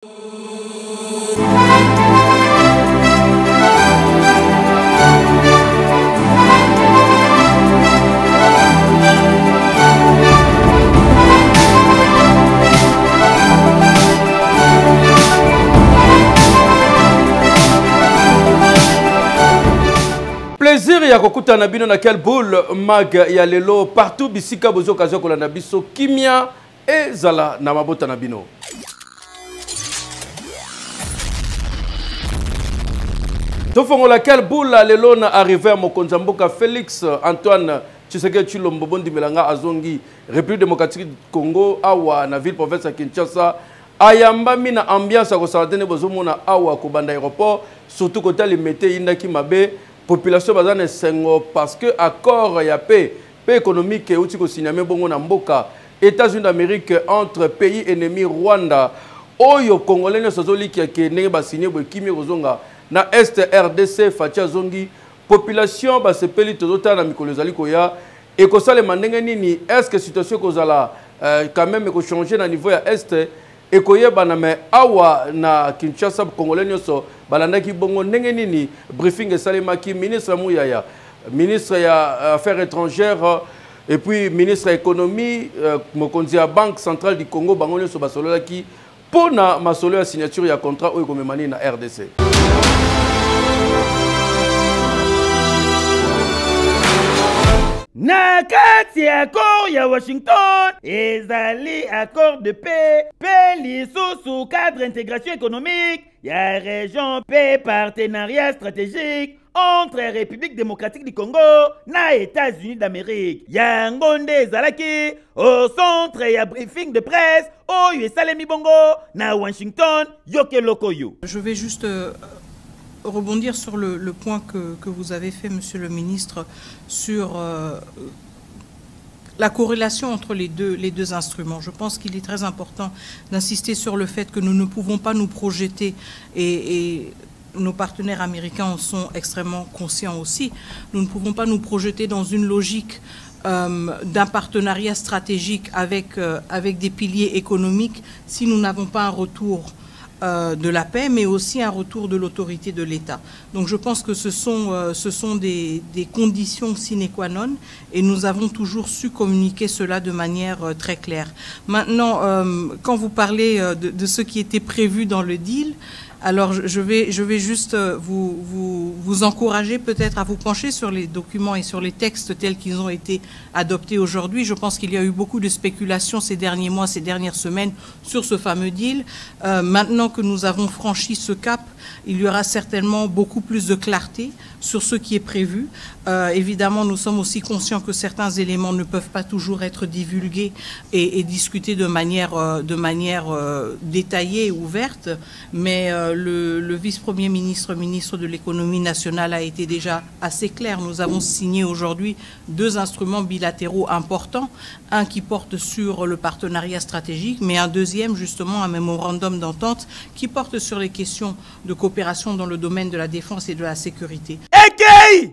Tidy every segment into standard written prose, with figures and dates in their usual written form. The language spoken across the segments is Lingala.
Plaisir ya kokuta na bino na quel boule mag ya lelo partout bisika bozo kazo kolanda biso kimia ezala na mabota na bino. Tofongola quel boule lelo na arrivé à Mokonzamboka Félix Antoine Tshisekedi Tshilombo Bondi Melanga azongi République démocratique du Congo awa na ville province ya Kinshasa ayamba mina ambiance ko salatene bozo mona awa ko banda aéroport surtout côté limité indaki mabe population bazane sengo parce que accord ya paix économique et outil ko signamé bongo na mboka États-Unis d'Amérique entre pays ennemis Rwanda oyo congolais ne sozoli ki ke ne ba signé bo kimi kozonga na est RDC fatia zongi population ba sepeli tozota na mikolo zali koya et ko sale mandenge nini est-ce que situation kozala quand même ko changer na niveau ya est et koyeba na me awa na Kinshasa congolais nyoso balandaki bongo ndenge nini briefing esalemaki ministre Mouyaya ministre ya affaires étrangères et puis ministre économie mokonzi ya banque centrale du Congo bango nyoso basololaki pona masolo ya signature ya contrat oyo komemani na RDC. Na kati accord ya Washington ezali accord de paix lisusu cadre intégration économique ya région paix partenariat stratégique entre République démocratique du Congo na États-Unis d'Amérique. Yango nde ezalaki au centre ya briefing de presse oyo esalemi bongo na Washington yoke lokoyo. Je vais juste rebondir sur le point que vous avez fait, Monsieur le Ministre, sur la corrélation entre les deux instruments. Je pense qu'il est très important d'insister sur le fait que nous ne pouvons pas nous projeter et nos partenaires américains en sont extrêmement conscients aussi. Nous ne pouvons pas nous projeter dans une logique d'un partenariat stratégique avec des piliers économiques si nous n'avons pas un retour de la paix, mais aussi un retour de l'autorité de l'État. Donc je pense que ce sont des conditions sine qua non et nous avons toujours su communiquer cela de manière très claire. Maintenant, quand vous parlez de ce qui était prévu dans le deal, alors je vais juste vous encourager peut-être à vous pencher sur les documents et sur les textes tels qu'ils ont été adoptés aujourd'hui. Je pense qu'il y a eu beaucoup de spéculations ces derniers mois, ces dernières semaines sur ce fameux deal. Maintenant que nous avons franchi ce cap, il y aura certainement beaucoup plus de clarté sur ce qui est prévu. Évidemment, nous sommes aussi conscients que certains éléments ne peuvent pas toujours être divulgués et discutés de manière détaillée et ouverte, mais le vice-premier ministre, ministre de l'économie nationale a été déjà assez clair. Nous avons signé aujourd'hui 2 instruments bilatéraux importants, un qui porte sur le partenariat stratégique, mais un deuxième, justement, un mémorandum d'entente qui porte sur les questions de coopération dans le domaine de la défense et de la sécurité.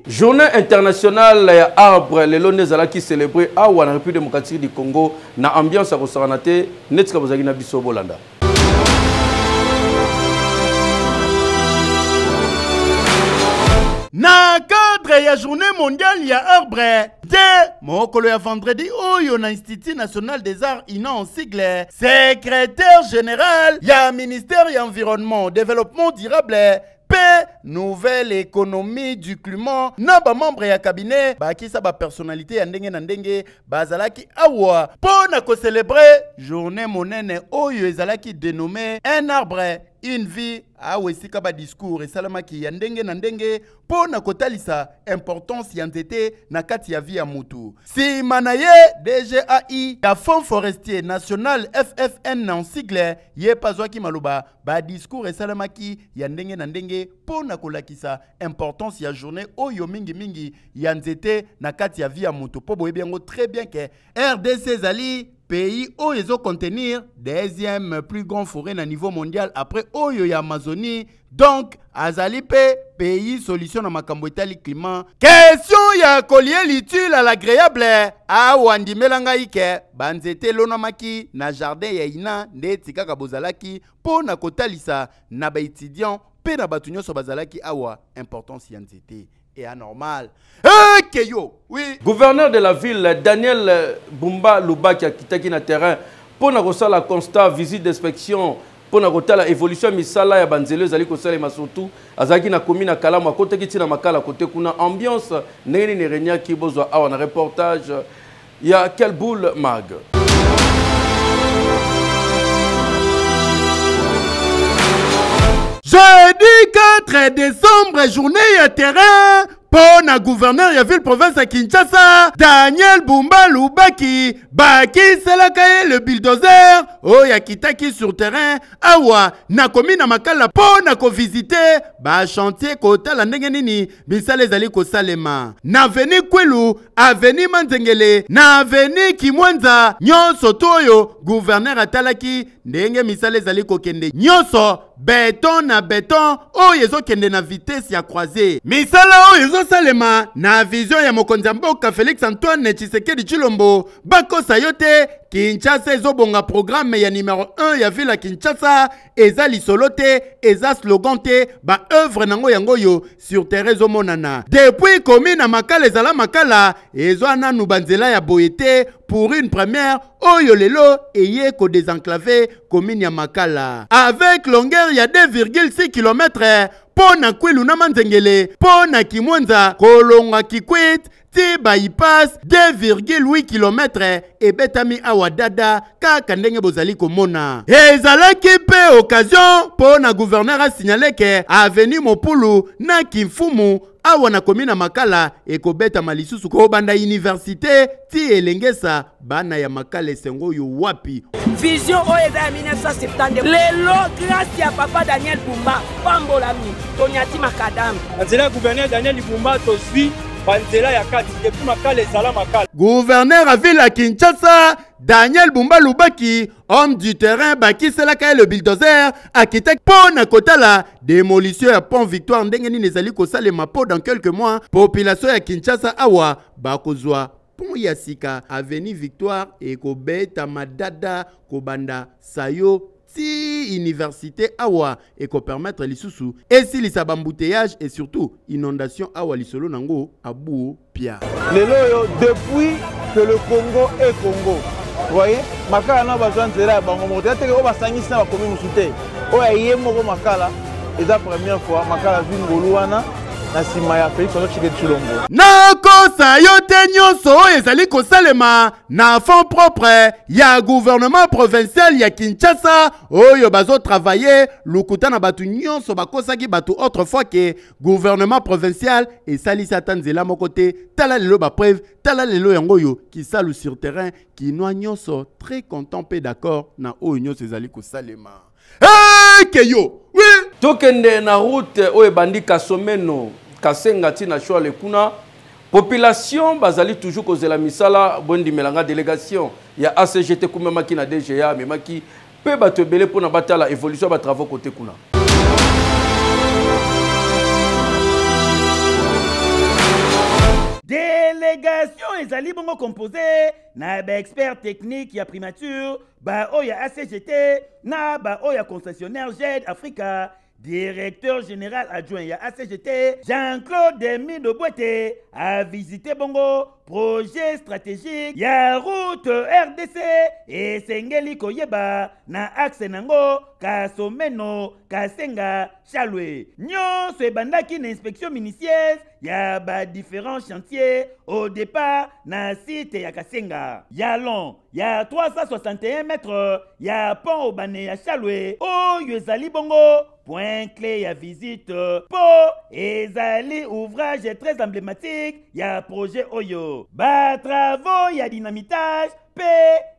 Journée internationale ya arbre lelo nezala ki célébrer awa na République démocratique du Congo na ambiance ya kosarana te netika bozaki na biso bolanda. Na cadre ya journée mondiale ya arbre de mokolo ya vendredi oyo na Institut national des arts ina en sigle secrétaire général ya ministère ya environnement développement durable paix, nouvelle économie du climat, na ba membre ya cabinet, ba ki sa ba personnalité ya ndenge na ndenge, bazalaki awa, pona ko célébrer journée monene oyo ezalaki dénommé un arbre, une vie, awa esika ba discours et salamaki ya ndenge na ndenge, pona ko talisa importance ya nzete na kati ya vie ya mutu. Si manaye DGAI, ya Fonds forestier national FFN en sigle, ye pazwaki maluba, ba discours et salamaki ya ndenge na ndenge, pona ko lakisa importance ya journée oyo mingi mingi ya nzete na kati ya vie ya mutu. Po boye biango très bien que RDC zali pays oyo contenir deuxième plus grand forêt na niveau mondial après oyo ya Amazonie. Donc azali pe pays solution na makambo etali climat. Question ya collier l'utile à l'agréable a wandimelanga ike banzete lonamaki na jardin ya ina nde tikaka bozalaki po na kotalisa na ba étudiant pe na batu nyonso bazalaki awa importance ya nzete et anormal. Keyo, oui. Gouverneur de la ville, Daniel Bumba Luba, qui a quitté le terrain pour la constat, visite d'inspection, pour la évolution misala ya banzele zali ko sala masotu azaki na commune kala ma côté kiti na makala côté kuna ambiance neni ne renya ki bozwa awa na reportage ya quel boule mag. Jeudi 4 décembre, journée à terrain pour na gouverneur ya ville province à Kinshasa, Daniel Bumba Lubaki, baki selakaye le bulldozer, ya kitaki sur terrain, awa na komi na makala po na ko visiter ba chantier kota la ndenge nini bisale zali ko salema. Na avenue Kwelu, avenue Manzengele, na avenue Kimwanza, nyonso toyo gouverneur atalaki ndenge misale zali ko kende. Nyonso béton na béton oyo kende na vitesse ya croisé. Misala oyo salema na vision ya mokonzi mboka Félix Antoine Tshisekedi Tshilombo bakosa yote Kinshasa ezobonga programme ya numéro 1 ya ville ya Kinshasa eza lisolo te eza slogan te ba œuvre nango yango yo sur terrain zomonana depuis commune na makala ezala makala ezo nanu banzela ya boyete pour une première oyo lelo eye ko désenclaver commune ya makala avec longueur ya 2,6 km pona Kwilu na Manzengele pona Kimwanza kolonga Kikwit ti bypass 2,8 km et betami awadada kaka ndenge bozali komona ezalaki pe occasion pona gouverneur a signalé que avenue Mopulu na Kimfumu awa na komina makala ekobeta malisusu ko banda université ti elengesa bana ya makala sengo yo wapi vision oeza ya 1970 lelo grâce ya papa Daniel Bumba pambolami tonyati makadam anzela gouverneur Daniel Bumba tosui banzela ya kati depuis makala ezala makala gouverneur à ville à Kinshasa Daniel Bumba Lubaki, homme du terrain, baki selaka le bulldozer, architecte pona kotala, démolition à Pont Victoire, ndengeni nezali kosale mapo dans quelques mois, population ya Kinshasa awa, bakozwa, Pont Yasika, avenue Victoire, et kobeta madada, kobanda, sayo, si université awa, et ko permettre lisusu, et si lisa bambouteillage, et surtout, inondation awa lisolo nango, abou, pia. Lelo, depuis que le Congo est Congo, vous voyez, makala na besoin de là, bango moto teke o basangisi na bakomi musute. O ya yemo ko makala, c'est la première fois makala vin ngoluana na sima ya Félix Tshisekedi Tshilombo. Na kosa yote nyonso ezali kosalema na fonds propre ya gouvernement provincial ya Kinshasa oyo bazo travailler lukuta na batu nyonso bakosaki batu autrefois que gouvernement provincial et salisa tanzela mokote tala lelo ba preuve tala lelo yango yo qui salu sur terrain qui noa nyonso très content pe d'accord na oyo nyonso ezali kosalema. Keyo, oui. Tokende na route oye bandi Kasomeno, Kasenga tina choa le kuna. Population bazali toujours kozela misala bondi melanga délégation ya ACGT kumema ki na DGA memaki pe bato ebele pona batala évolution ba travaux côté kuna. Délégation ezali bongo composé na ba expert technique ya primature ba oya ACGT na ba oya concessionnaire JED Africa directeur général adjoint ya ACGT Jean-Claude Demi de Boite a visité bongo projet stratégique ya route RDC et Sengeli Koyeba na axe nango Kasomeno Kasenga Chalwe nyonso ebandaki na inspection minutieuse ya ba différents chantiers au départ na site ya Kasenga ya long ya 361 mètres ya pont obane ya Chalwe oyo ezali bongo point clé ya visite po ezali ouvrage très emblématique ya projet oyo ba travaux ya dynamitage pe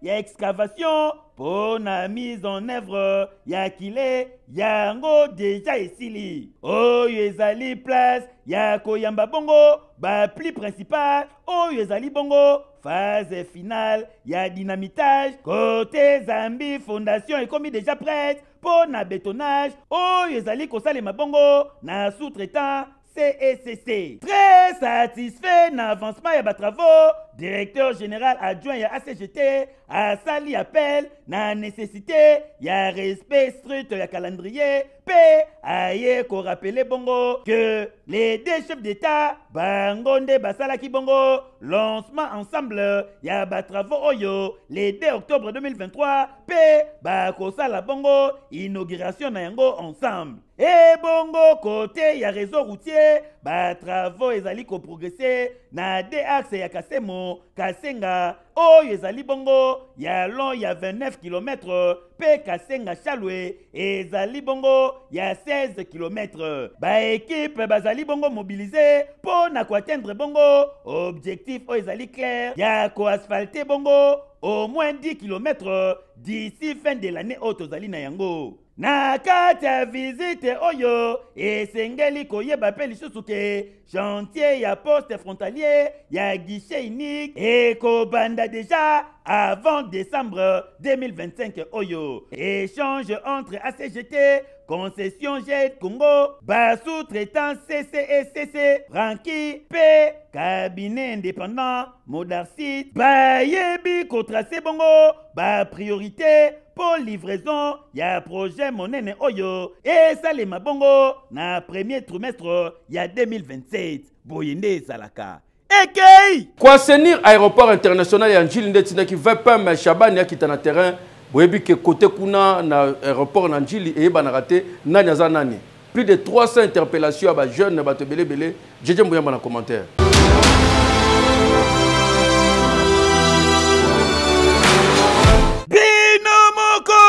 ya excavation pour la mise en œuvre ya kile yango déjà esili oyo ezali place ya koyamba bongo ba pli principal oyo ezali bongo phase finale ya dynamitage côté Zambie fondation ekomi déjà prête pour na bétonnage oyo ezali kosalema bongo na sous-traitant CECC. Très satisfait na avancement ya travaux, directeur général adjoint ya ACGT a sali appel na nécessité ya respect strict ya calendrier P aye ko rappeler bongo que les deux chefs d'État bangonde basalaki bongo lancement ensemble ya travaux oyo le 2 octobre 2023 P bakosala bongo inauguration na yango ensemble. Et bongo côté ya réseau routier travaux ezali ko progresser na deux axes ya Kasemo Kasenga oyo ezali bongo ya long ya 29 km pe Kasenga Chalwe ezali bongo ya 16 km. Équipe bazali bongo mobilisé pour na ko atteindre bongo objectif oyo ezali clair ya ko asphalter bongo au moins 10 km d'ici fin de l'année otozali na yango. Na kati ya visite oyo esengeli koyeba pe lisusu ke chantier ya poste frontalier ya guichet unique ekobanda déjà avant décembre 2025 oyo. Échange entre ACGT, concession GED Congo, sous-traitant CCECC, Franki, P, cabinet indépendant, Modarcite, yebi ko tracé bongo, priorité pour livraison ya projet monene oyo et salema bongo na premier trimestre ya 2027 boyende salaka ekei kwa senir aéroport international ya Njili ndetina ki VPM Shabani akita na terrain boyebi ke côté kuna na aéroport na Njili e ba na raté nani aza nani plus de 300 interpellations ba jeunes ba tebele belé jeje mboyamba na commentaire.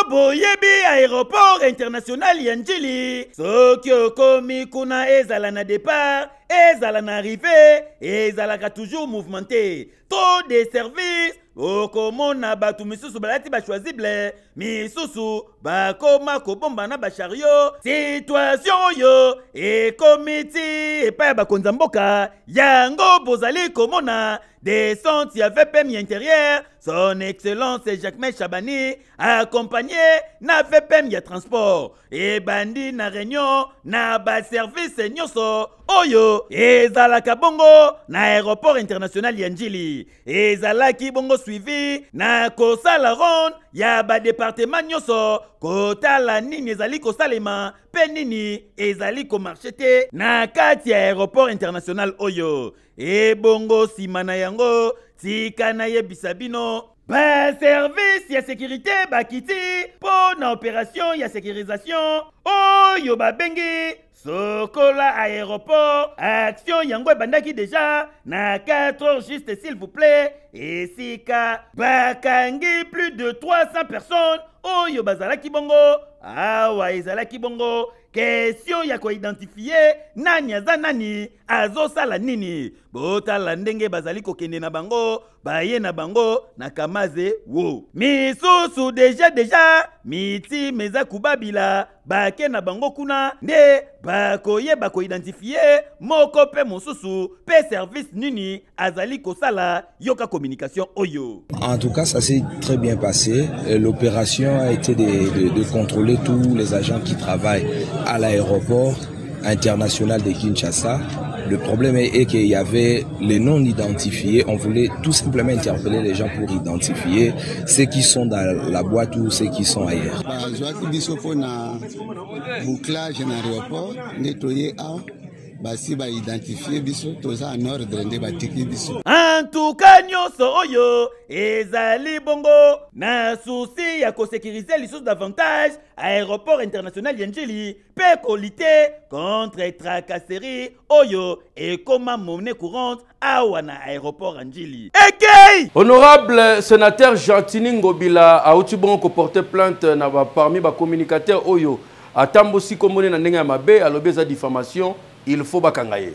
Boyebi aéroport international ya Njili soki okomi kuna ezala na départ ezala na arrivée ezalaka toujours mouvementé trop de services okomona batu misusu balati choisible misusu bakoma kobomba na chariot situation oyo ekomiti epai bakonza mboka yango bozali komona descente ya VPM intérieur son excellence Jacques Chabani accompagné na VPM ya transport et bandi na réunion na service nyonso oyo ezalaka bongo na aéroport international ya Njili ezalaki bongo suivi na kosala ronde ya département nyonso kotala nini ezali kosalema pe nini ezali komarchete na kati ya aéroport international oyo e bongo simana yango tika na yebisa bino service ya sécurité bakiti po na opération ya sécurisation oyo babengi Sokola aéroport, action yango bandaki déjà na 4 heures juste s'il vous plaît. Et sika bakangi plus de 300 personnes. Oyo bazalaki bongo. Awa ezalaki bongo. Question ya ko identifier nani aza nani azosala nini. Botala ndenge bazali kokende na bango. Baye na bango na kamaze wo. Misusu déjà miti meza kubabila. Bake na bango kuna nde bakoye bako identifier moko pe mosusu pe service nini azali kosala yoka communication oyo. En tout cas, ça s'est très bien passé. L'opération a été de contrôler tous les agents qui travaillent à l'aéroport international de Kinshasa. Le problème est qu'il y avait les non identifiés. On voulait tout simplement interpeller les gens pour identifier ceux qui sont dans la boîte ou ceux qui sont ailleurs. Bouclage dans l'aéroport, nettoyer basi ba identifier biso toza en ordre nde batiki biso. En tout cas nyonso oyo ezali bongo na souci ya ko sécuriser les sources davantage aéroport international ya Njili pe ko lutter contre tracasserie oyo et comment monnaie courante awa na aéroport Njili. Ekei Honorable sénateur Jantini Ngobila a outi bongo ko porter plainte na parmi ba communicateur oyo atambo si komone na ndenge ya mabe alobi za diffamation. Il faut bakangaye.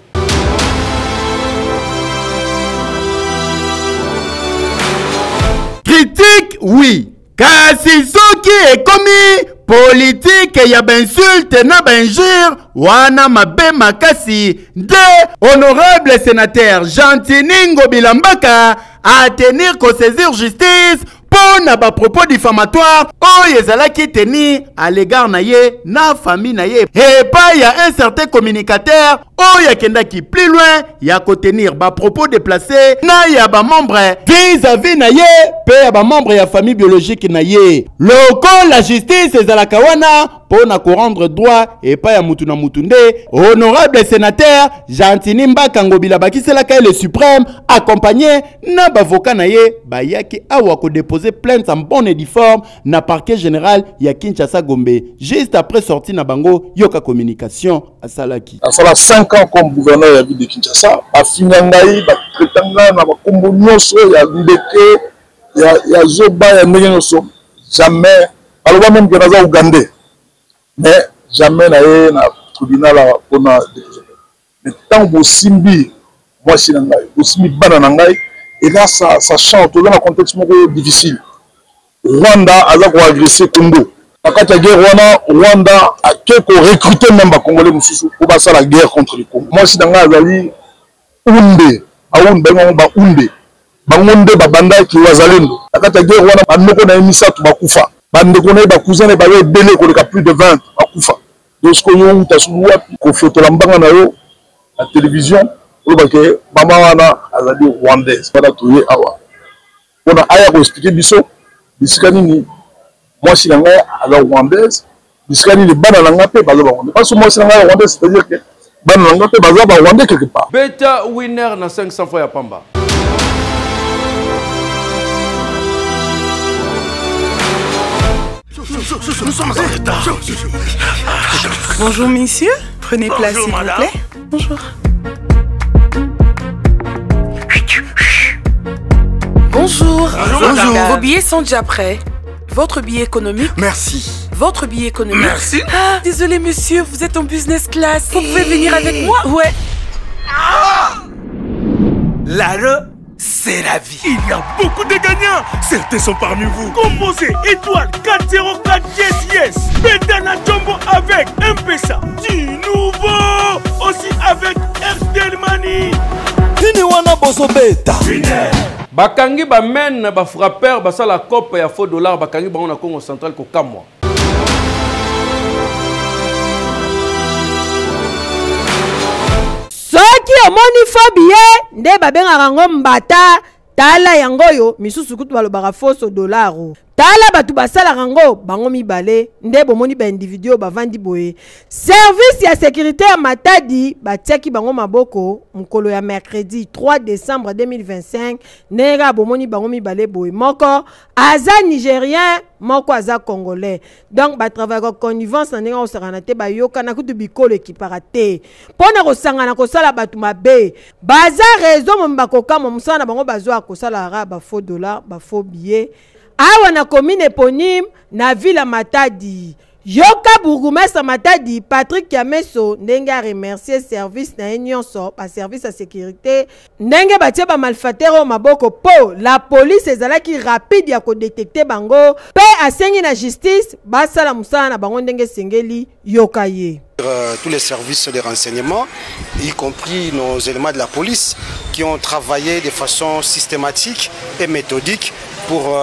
Critique, oui. Kasi soki ekomi politique ya insulte na injure wana mabe makasi de honorable sénateur Gentilini Bilambaka à tenir qu'au saisir justice pour na ba propos diffamatoire oyo ezalaki teni à l'égard na ye na famille na ye et pas y a un certain communicateur oyo akendaki plus loin ya ko tenir ba propos déplacés na ya ba membre vis-à-vis na ye pe ya ba membre ya famille biologique na ye loko la justice ezalaka wana pour na ko rendre droit et pas ya mutu na mutunde honorable sénateur Gentilini Mbakangobila bakiselaka le suprême accompagné na bavocat na ye bayaki awa ko déposer plainte en bonne et due forme na parquet général ya Kinshasa Gombe juste après sortie na bango yoka communication à Salaki. Ça fait 5 ans comme gouverneur de la ville de Kinshasa, a fini ngai ba tretanga na ba kombo nyonso ya ndeke ya zoba ya ngenyoso jamais alors même que naza Ougandais mais jamais na ye na tribunal on a mais tant bo simbi moi si ngai bo simbi bana ngai et là ça chante dans un contexte difficile. Rwanda a agressé Congo. La guerre Rwanda a recruté même les Congolais pour passer la guerre contre le Congo. Moi, si dans la vie, Ounde, Bangonde, Babanda, qui est Zalendo. La guerre Rwanda a nous na émissa tout bakufa. Bande connaît ba cousin et ba belé ko plus de 20 bakufa. Donc ce qu'on y a tasouwa ko photo lambanga na yo la télévision. Que maman wana azali rwandaise para toye awa on a aya ko expliquer biso bisikani ni moi si nanga ala rwandaise bisikani le bana nanga pe baza rwandais parce que moi si nanga rwandaise c'est-à-dire que bana nanga pe baza ba rwandais quelque part beta winner na 500 fois ya pamba. Nous sommes en retard. Bonjour messieurs, prenez place s'il vous plaît. Bonjour. Bonjour. Bonjour. Vos billets sont déjà prêts. Votre billet économique. Merci. Votre billet économique. Merci. Ah, désolé monsieur, vous êtes en business class. Vous pouvez venir avec moi? Ouais. L'are, c'est la vie. Il y a beaucoup de gagnants. Certains sont parmi vous. Composez étoile 404 yes. Bedana Jumbo avec M-Pesa. Du nouveau. Aussi avec Airtel Money. Wana boso beta. Bakangi ba men ba frappeur ba sala cope ya faux dollar bakangi ba na Congo central ko kamwa. Soki omoni phobie nde babengaka ngo mbata tala yango yo misusu kutu balobaka faux dollar. Tala batu basala rango bango mibale nde bomoni ba individu bavandi boye service ya sécurité ya Matadi batiaki bango maboko mkolo ya mercredi 3 décembre 2025 nega bomoni bango mibale boye moko aza nigérien moko aza congolais donc ba travailler ko connivence na ndenga osakana te ba yoka na kutu bikolo ekipara te pona kosangana kosala batu mabe baza réseau momba kokama musana bango bazwa kosala ra ba faux dollar ba faux billet awa na commune éponyme na ville Matadi yoka bourgmestre Matadi Patrick Yameso ndenge a remercier service na nyonso ba service à sécurité ndenge batie ba malfateur maboko po la police ezalaki rapide ya ko détecter bango pe asengi na justice basala musala na bango ndenge sengeli yoka ye. Tous les services de renseignement, y compris nos éléments de la police, qui ont travaillé de façon systématique et méthodique pour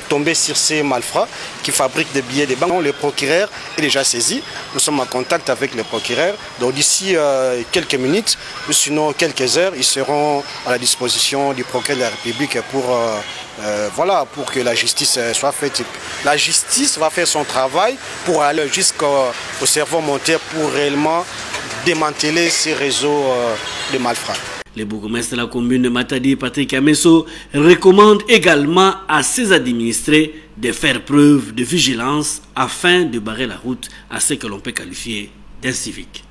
tomber sur ces malfrats qui fabriquent des billets de banque. Le procureur est déjà saisi. Nous sommes en contact avec le procureur. Donc d'ici quelques minutes, ou sinon quelques heures, ils seront à la disposition du procureur de la République pour, voilà, pour que la justice soit faite. La justice va faire son travail pour aller jusqu'au cerveau monté pour réellement démanteler ces réseaux de malfrats. Le bourgmestre de la commune de Matadi, Patrick Yameso, recommande également à ses administrés de faire preuve de vigilance afin de barrer la route à ce que l'on peut qualifier d'incivique.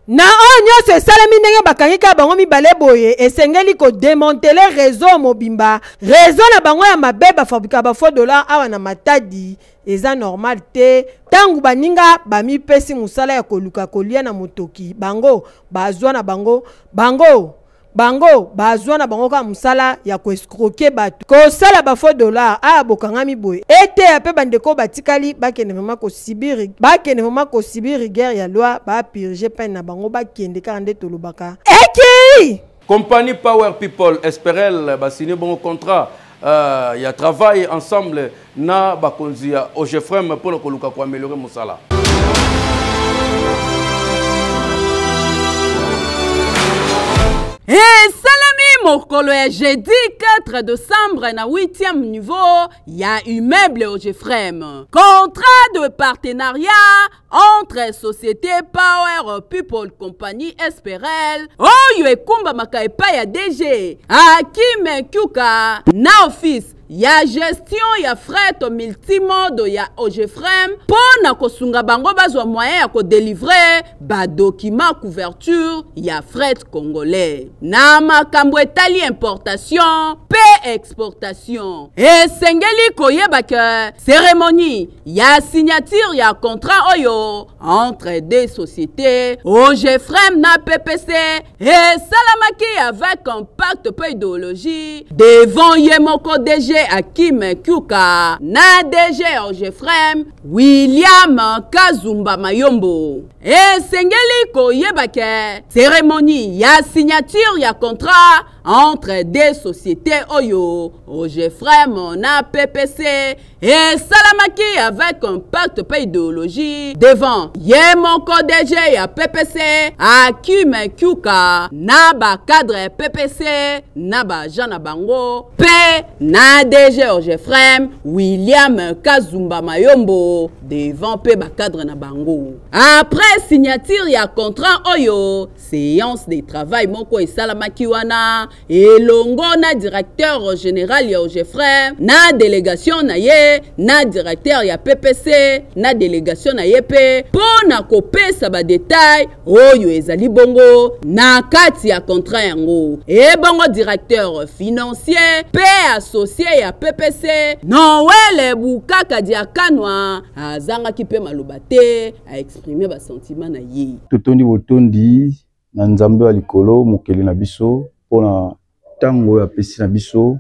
Na onyo se salami ndenge bakangika bango mibale boye esengeli ko démanteler réseau mobimba réseau na bango ya mabeba fabrika ba faux dollar awa na Matadi eza normal te tangu baninga bami pesi musala ya koluka kolia na motoki bango bazwa na bango bango bazwa na bango ka musala ya ko escroquer bato ko sala ba faux dollar a bokangami boye ete ape bandeko batikali bakende vraiment ko sibiri guerre ya loi ba purger peine na bango bakende ka nde tolobaka eki compagnie Power People Esperel ba signé bon contrat il y a travail ensemble na bakonzi ya Ogefrem pour ko luka ko améliorer musala. Et Salami Mokolo est jeudi 4 décembre na 8e niveau, il y a immeuble Ogefrem. Contrat de partenariat entre Société Power People Compagnie Esperel, Oyo Ekumba Makaipa ya DG, Hakim Kyuka, na office. Ya gestion ya fret multimodo ya Ogefrem pona kosunga bango bazwa moyen ya ko délivrer ba document couverture ya fret congolais na makambo etali importation pe exportation esengeli koyeba ke cérémonie ya signature ya contrat oyo entre des sociétés Ogefrem na PPC et salamaki avec un pacte pe idéologie devant Yemoko DG Hakim Kyuka na DG Ogefrem William Kazumba Mayombo esengeli koyeba ke cérémonie ya signature ya contrat entre des sociétés oyo Ogefrem na PPC et salamaki avec un pacte pe idéologie devant Yemoko DG ya PPC Hakim Kyuka na ba cadre PPC na ba Jana Bango pe na DG Ogefrem William Kazumba Mayombo devant pe ba cadre na bango. Après signature ya contrat oyo séance de travail moko e salamaki wana elongo na directeur général ya Ogefrem na délégation na ye na directeur ya PPC na délégation na ye pe pona kopesa ba détail oyo ezali bongo na kati ya contrat yango e bongo directeur financier pe associé ya PPC Noel Bukaka Diakanwa azanga ki pe maloba te a exprimer ba sentiment na ye totondi botondi na nzambe wa likolo mokeli na biso pona tango ya pesi na biso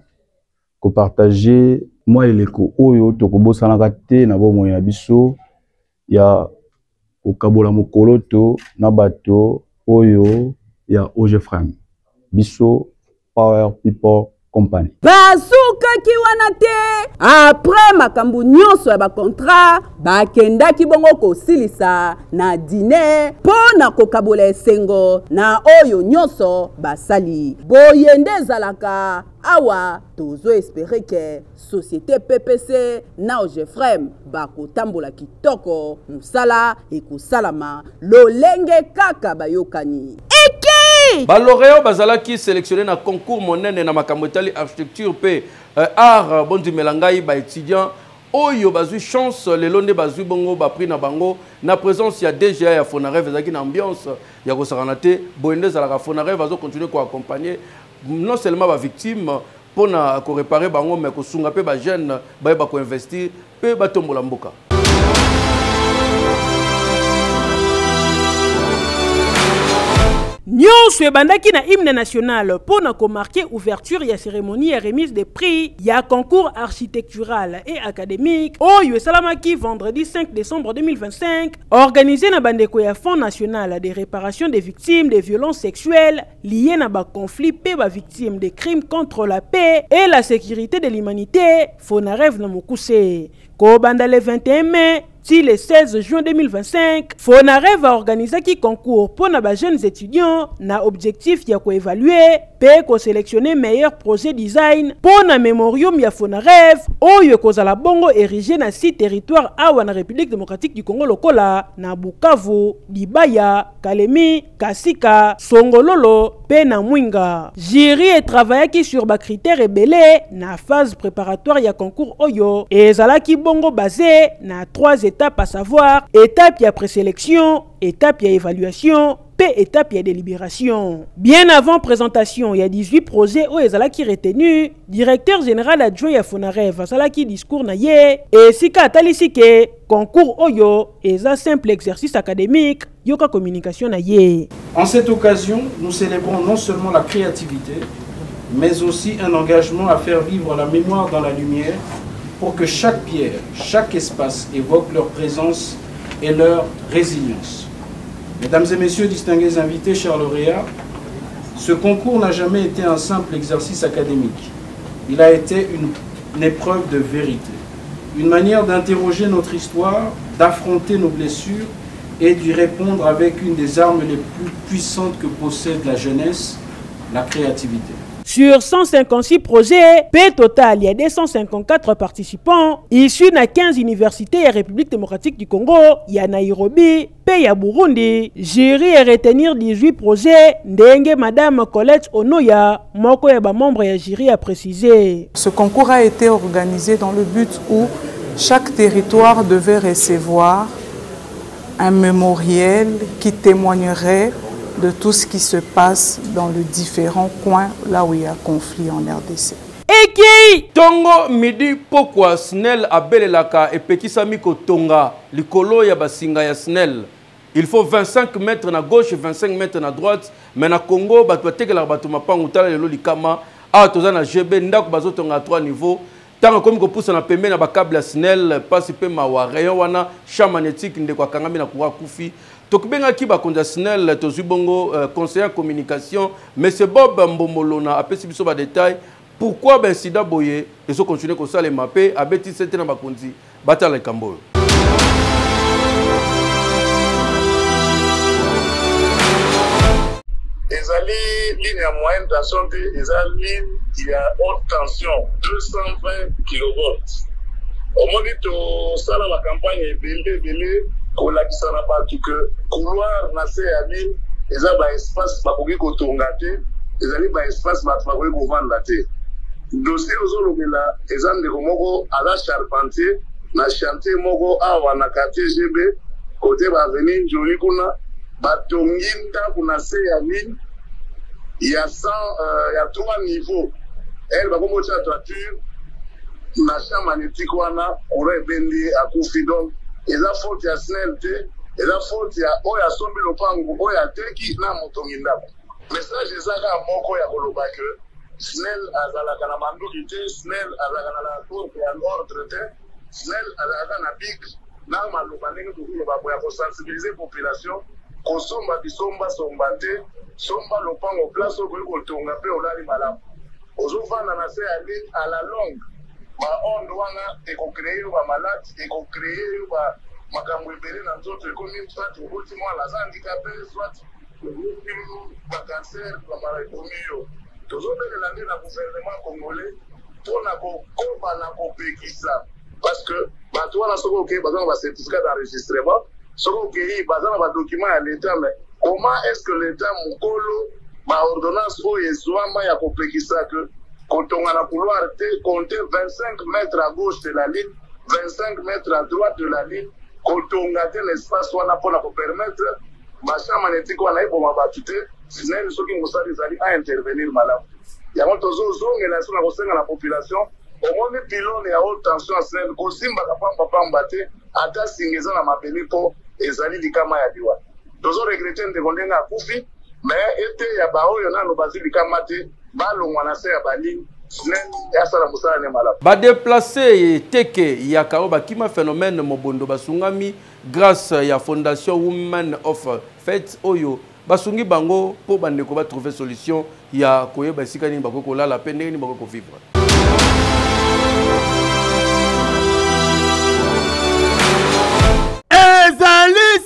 ko partager moi eleko oyo tokobosanaka te na bomoi na biso ya kokabola mokolo to na bato oyo ya Ogefrem biso Power People Company bazuka ki wana te après makambu nyonso ya ba contrat bakenda ki bongo ko silisa na dîner pona kokabola esengo na oyo nyonso basali boyende zalaka awa tozo espérer que société PPC na Ogefrem bakotambola kitoko musala ekosalama lolenge kaka bayokani Baloreo bazalaki sélectionné na concours monene na makambo etali architecture pe art bondi melangai ba étudiant oyo bazui chance lelo nde bazui bongo ba prix na bango na présence ya DGA ya Fonareve ezaki na ambiance ya kosakana te boyende zalaka Fonareve bazo continuer ko accompagner non seulement ba victime pona ko réparer bango mais ko sunga pe ba jeune ba ko investir pe ba tombola mboka. Nyonso ebandaki na hymne national pour na marquer ouverture ya cérémonie et remise des prix ya concours architectural et académique oyo esalamaki vendredi 5 décembre 2025 organisé na bandeko ya Fonds national de réparation des victimes de violences sexuelles liées na ba conflit pe ba victimes de crimes contre la paix et la sécurité de l'humanité Fonareve na Mokuse ko banda le 21 mai si le 16 juin 2025, Fonareve a organisé un concours pour les jeunes étudiants na objectif ya ko évaluer pe ko sélectionner meilleur projet design pour na mémorium ya Fonareve oyo kozala bongo érigé na 6 territoires awa na République démocratique du Congo lokola na Bukavu, Libaya, Kalemi, Kasika, Songololo pe na Mwinga. Jury et travaillaki sur ba critères ebele na phase préparatoire ya concours oyo et zalaki bongo basé na 3 étapes à savoir étape ya présélection, étape ya évaluation, étape ya délibération. Bien avant présentation, il y a 18 projets où ezalaki retenu, directeur général adjoint ya Fonareve azalaki discours na ye et sika atalisike concours oyo eza simple exercice académique yoka communication na ye. En cette occasion, nous célébrons non seulement la créativité, mais aussi un engagement à faire vivre la mémoire dans la lumière pour que chaque pierre, chaque espace évoque leur présence et leur résilience. Mesdames et messieurs, distingués invités, chers lauréats, ce concours n'a jamais été un simple exercice académique. Il a été une épreuve de vérité, une manière d'interroger notre histoire, d'affronter nos blessures et d'y répondre avec une des armes les plus puissantes que possède la jeunesse, la créativité. Sur 156 projets, P total, il y a 254 participants issus de 15 universités et République démocratique du Congo, il y a Nairobi, P ya Burundi. Jury et retenir 18 projets, ndenge Madame Colette Onoya, moko ya ba membre ya jury a précisé. Ce concours a été organisé dans le but où chaque territoire devait recevoir un mémorial qui témoignerait de tout ce qui se passe dans les différents coins là où il y a conflit en RDC. Eki Tongo midi pokwa SNEL abelelaka epekisa miko tonga likolo ya basinga ya SNEL. Il faut 25 mètres na gauche et 25 mètres na droite, mais na Congo bato batekela bato mapangu tala lelo likama a toza na GB ndako bazo tonga à 3 niveaux. Tant comme ko poussa na pembe na ba câble ya SNEL passe pe mawa rayon wana champ magnétique ndeko akangami na kuwa kufi. Tokbenga ki ba konza SNEL tozui bongo conseiller en communication monsieur Bob Mbomolona apesi biso ba détail pourquoi ben sida boye et so continuer ko sala mapé abeti sete na bakonzi batala kambo. Ezali ligne à moyenne tension te ezali il y a haute tension 220 kV. Au moment to sala la campagne belé kolakisa na batu que couloir na se ya ligne eza ba espace bakoki kotonga te ezali ba espace bato bakoki kovanda te. Dossier ozolobela eza ndeko moko aza charpentier na chantier moko awa na quartier GB côté ba avenue Njoli kuna batongi ndako na se ya ligne il y a 3 niveaux. Elle va comme la toiture na champ magnétique wana aurait bendi à kufi donc et la faute ya SNEL te et la faute ya oya sombi lopango oya teki na motongi ndako. Message ezaka moko ya koloba que SNEL azalaka na manduki te, SNEL azalaka na porte ya l'ordre te, SNEL azalaka na big na maloba ndenge tokoloba boya kosensibiliser population kosomba bisomba somba te somba lopango place okoki kotonga mpe olali malamu ozovanda na se ya ligne à la longue baonde wana ekocreye yo bamaladi ekocreye yo makambo ebele na nzoto ekomi soit oboti mwana aza handicapé soit bacancer bamala ekomi yo tozobelela nde na gouvernement congolais mpona kokoba na kopekisa parce que bato wana soki okei baza na bacertificat d'enregistrement soki okei baza na badocument ya l'état mais comment est-ce que l'état mokolo baordonnance oyo ezwama ya kopekisa que kotonga na couloir te compter 25 mètres à gauche de la ligne 25 mètres à droite de la ligne kotonga te l'espace wana mpona kopermettre bachamp magnétique wana eboma bato te SNEL soki mosala ezali a intervenir malamu yango tozozongela so na kosenga na population omoni pilone ya haute tension ya SNEL kosimbaka pambapamba te ata singa eza na mabele mpo ezali likama ya liwa tozoregrete ndeko ndenge akufi mais ete ya baoyo nano bazwi likama te balongwa na se ya baligne SNEL yasala mosala ne malamu badeplace teke ya kao bakima phénomène mobondo basungami grâce ya fondation Women of Faith oyo basungi bango po bandeko ba trouver solution ya koyeba esika nini bakoki kolala pe ndenge nini bakoki kovivre.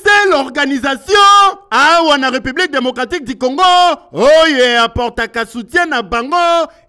C'est l'organisation awa na République démocratique du Congo oye apportaka soutien na bango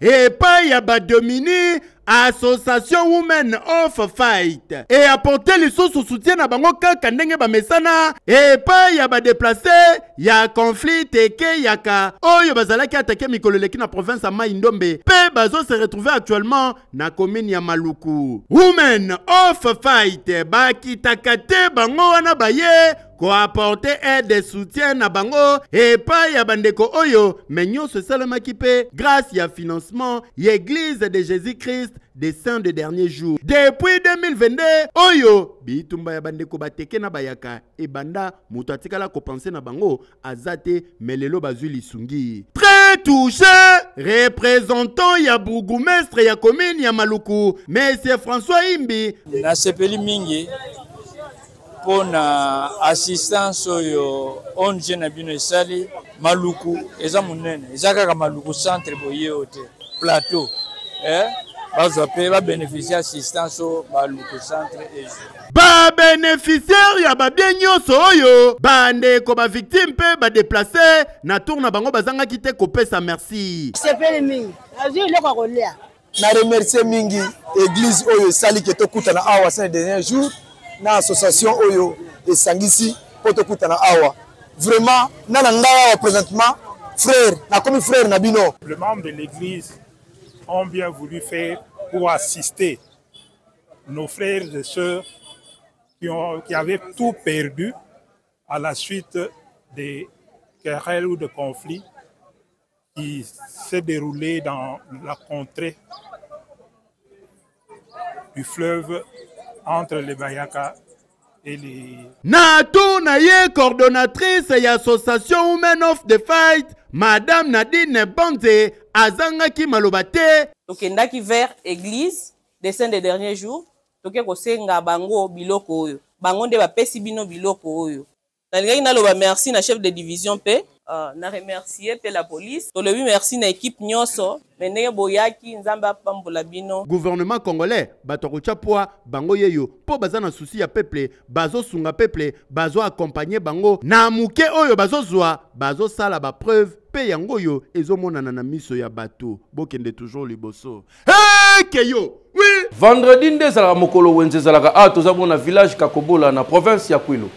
et pas ya ba domini Association Women of Fight et apporter les sous soutien na bango kaka ndenge ba mesana et pas ya ba déplacer ya conflit teke yaka oyo bazalaki attaquer mikolo leki na province ya Mai-Ndombe pe bazo se retrouver actuellement na commune ya Maluku. Women of Fight ba kitakate bango wana baye koapporte aide de soutien na bango epai ya bandeko oyo me nyonso esalemaki mpe grâce ya financement ya église de Jésus-Christ des saints de derniers jours. Depuis 2022 oyo bitumba ya bandeko bateke na bayaka ebanda moto atikala kopense na bango azate melelo bazwi lisungi. Très touché, représentant ya bourgmestre ya commune ya Maluku, Monsieur François Imbi. Na sepeli mingi pona assistance oyo onje na bino esali Maluku eza munene eza kaka Maluku centre boye ote plateau bazo pe ba bénéficier assistance au Maluku centre ba bénéficiaire ya ba bien nyonso oyo bande ko ba victime pe ba déplacer na tour na bango bazanga kite kopesa merci. Sepeli mingi azui le kwa kolia na remercier mingi église oyo sali ke tokuta na awa ces derniers jours na association oyo esangisi po tokuta na awa vraiment na ngawa présentement frère na comme frère na bino. Les membres de l'église ont bien voulu faire pour assister nos frères et sœurs qui avaient tout perdu à la suite des querelles ou de conflits qui s'est déroulé dans la contrée du fleuve entre les Bayaka et les... Natou Naye, coordonnatrice et association Women of the Fight, Madame Nadine Banze, Azangaki Malobate. Tokendaki vers église des saints des derniers jours. Toke kosenga bango biloko oyo. Bango nde bapesi bino biloko oyo. Nalingaki naloba merci na chef de division pe. Na remercier pe la police. Tolobi merci na équipe nyonso. Menenge boyaki nzamba pambola bino. Gouvernement congolais batoko chapwa bango yeyo po baza na souci ya peuple, bazo sunga peuple, bazo accompagner bango na muke oyo bazo zwa, bazo sala ba preuve pe yango yo ezomonana na miso ya bato. Bokende toujours liboso. Hey keyo. Oui. Vendredi nde zalaka mokolo wenze zalaka tozabona village Kakobola na province ya Kwilu.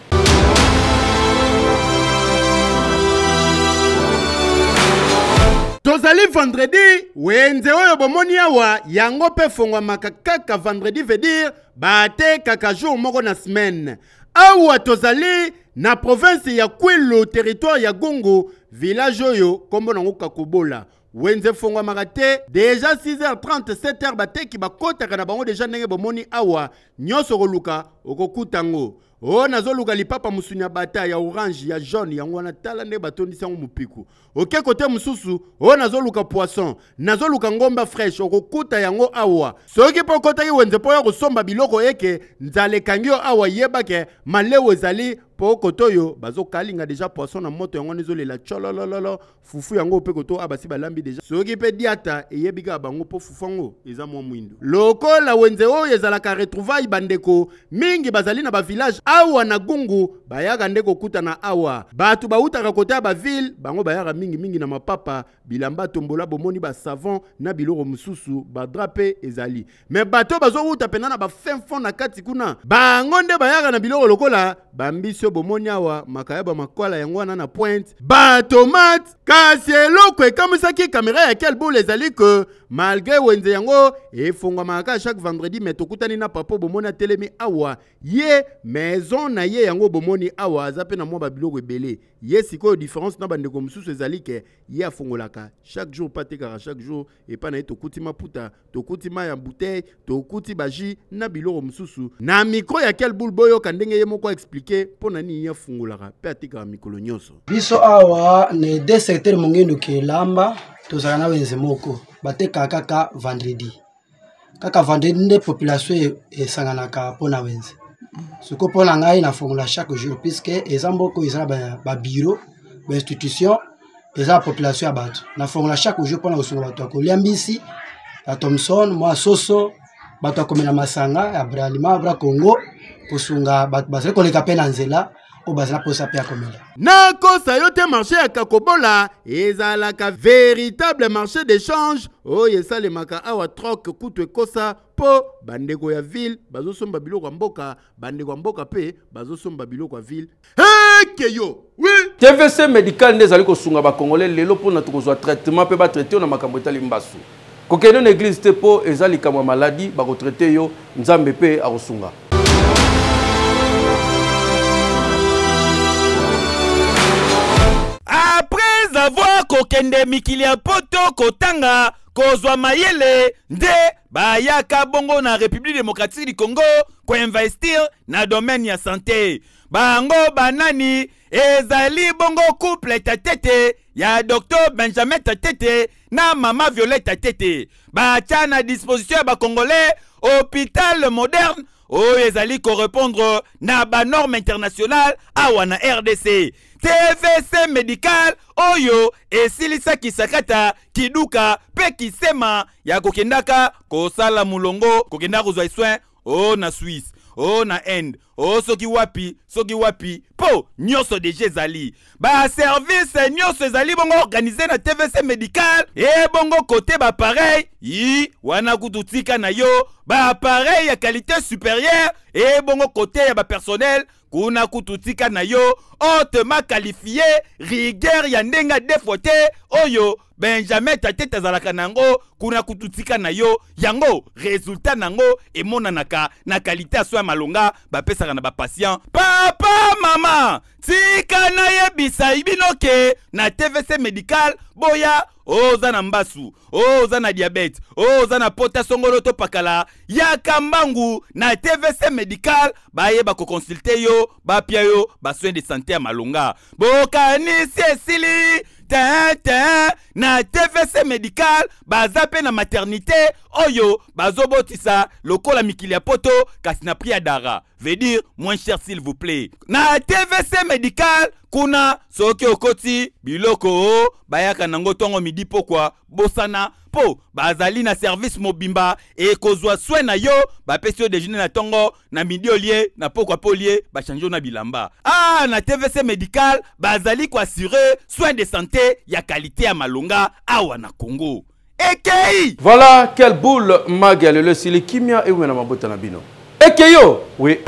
Tozali vendredi, wenze oyo bomoni awa, yango pe fongwa makakaka vendredi veut dire, bate kaka jour moko na semaine. Awa tozali, na province ya Kwilu, territoire ya Gungu, village oyo, kombo nango Kakobola. Wenze fongwa makate, déjà 6h30, 7h bate ki bakota kana bango déjà nenge bomoni awa, nyoso koluka, okokutango. Oh nazoluka lipapa musunya bata ya orange ya jaune ya ngwana tala nde batondisa ngo mupiku. Oke kote mususu oh nazoluka poisson, nazoluka ngomba fresh okokuta yango awa. Soki po kota ki wenze po ya kosomba biloko eke nzale kangio awa yebake malewo ezali po kotoyo bazo kalinga déjà poisson na moto yango nezolela cholololo fufu yango pe koto abasi balambi déjà. Soki pe diata eyebika bango po fufango eza mo mwindo. Loko la wenze oyo ezalaka retrouvaille bandeko mingi bazali na ba village awa na Gungu bayaka ndeko kuta na awa batu bautaka kota ba ville bango bayaka mingi na mapapa bilamba tombola bomoni ba savon na biloko mususu ba drape ezali mais bato bazo uta pena na ba fin fond na kati kuna bango nde bayaka na biloko lokola bambisio bomoni awa makaya ba makwala yango na pointe ba tomate kasi eloko ekamisaki caméra ya quel boule ezali que malgré wenze yango efongwa maka chaque vendredi mais tokutani na papo bomoni telemi awa ye maison na ye yango bomoni awa azape na mwa ba biloko ebele ye sikoyo différence na bandeko mususu ezali ke ye afongolaka chaque jour patekaka chaque jour epa na ye tokuti maputa tokuti ma ya bouteille tokuti baji na biloko mususu na micro ya quel boule boyoka ndenge ye moko expliquer pona ni ye afongolaka pe atikaka mikolo nyonso biso awa ne deux secteurs mongendo ke lamba tozala na wenze moko bateka kaka vendredi nde population esanganaka pona wenze soko pona ngai na fongola chaque jour puisque ezamboko ezala ba bureau ba institution ezala population ya bato na fongola chaque jour pona kosunga bato akolia mbisi ya Thomson mwa soso bato akomela masanga ya bralima bra Congo kosunga bato basale koleka pe na nzela obazala posa pe akomela na kosa yote marché ya Kakobola ezalaka véritable marché d'échange oyo esalemaka awa troc kutu ekosa po bandeko ya ville bazosomba biloko ya mboka bandeko ya mboka pe bazosomba biloko ya ville keyo oui TVC médical nde ezali kosunga bakongolais lelo mpona tokozwa traitement pe batraite na makambo etali mbasu kokende na église te po eza likambo ya maladie bakotraite yo nzambe pe akosunga kokende mikili ya poto kotanga kozwa mayele nde bayaka bongo na République démocratique du Congo koinvestir na domaine ya santé. Bango banani ezali bongo couple Tatete ya Dr Benjamin Tatete na Mama Violette Tatete. Batia na disposition ya ba Congolais hôpital moderne oyo ezali korépondre na ba norme internationale awa na RDC. TVC médical oyo esilisa kisakata kiduka pe kisema ya kokendaka kosala mulongo kokenda kozwa soin o na Suisse o na Inde o soki wapi po nyonso deja ezali ba service nyonso ezali bongo organisé na TVC médical e bongo côté ba pareil yi wana kututika na yo ba pareil ya qualité supérieure e bongo côté ya ba personnel kuna kututika na yo hautement qualifié rigueur ya ndenga defote oyo Benjamin Tatete azalaka nango kuna kututika na yo yango résultat nango emonanaka na qualité ya soin malonga bapesaka na ba patient. Papa mama tika na yebisa ibinoke na TVC médical boya oza na mbasu oza na diabète oza na pota songolo to pakala ya kambangu na TVC médical baye bako consulter yo bapia yo ba soin de santé ya malonga bokanisi esili na TVC médical bazape na maternité oyo bazobotisa lokola mikili ya poto kasi na prix ya dara veut dire moins cher s'il vous plaît. Na TVC médical kuna soki okoti biloko bayaka nango tongo midi pokwa bosana po bazali na service mobimba e kozwa soin na yo bapesi yo déjeuner na tongo na midi olie na pokwa polie ba changer na bilamba. Ah na TVC médical bazali ko assurer soin de santé ya qualité ya malonga awa na Congo. Ekei voilà quelle boule magal le sili kimia et wena mabota na bino. Ekeyo oui